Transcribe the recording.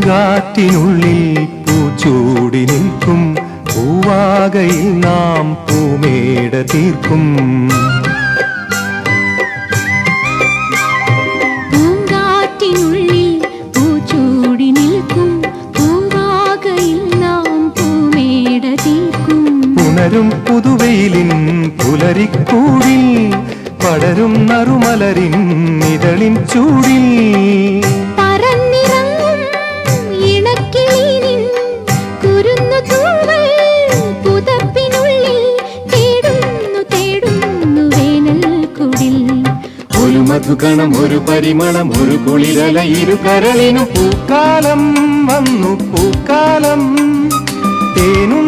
പൂങ്കാറ്റിനുള്ളിൽ പൂച്ചൂടി നിൽക്കും പൂവാകയിൽ നാം പൂമേട തീർക്കും. പൂങ്കാറ്റിനുള്ളിൽ പൂച്ചൂടി നിൽക്കും പൂവാകയിൽ നാം പൂമേട തീർക്കും. ഉണരും പുതുവെയിലിൻ പുലരിക്കൂടിൽ പടരും നറുമലരിൻ ഇതളിൻ ചൂടിൽ പറന്നിറങ്ങും ഇണക്കിളിനിൻ കുരുന്നു തൂവൽ പുതപ്പിനുള്ളിൽ തേടുന്നു തേടുന്നു വേനൽക്കുടിൽ. ഒരു മധുകണം ഒരു പരിമളം ഒരു കുളിരല ഇരു കരളിനു പൂക്കാലം വന്നു പൂക്കാലം തേനും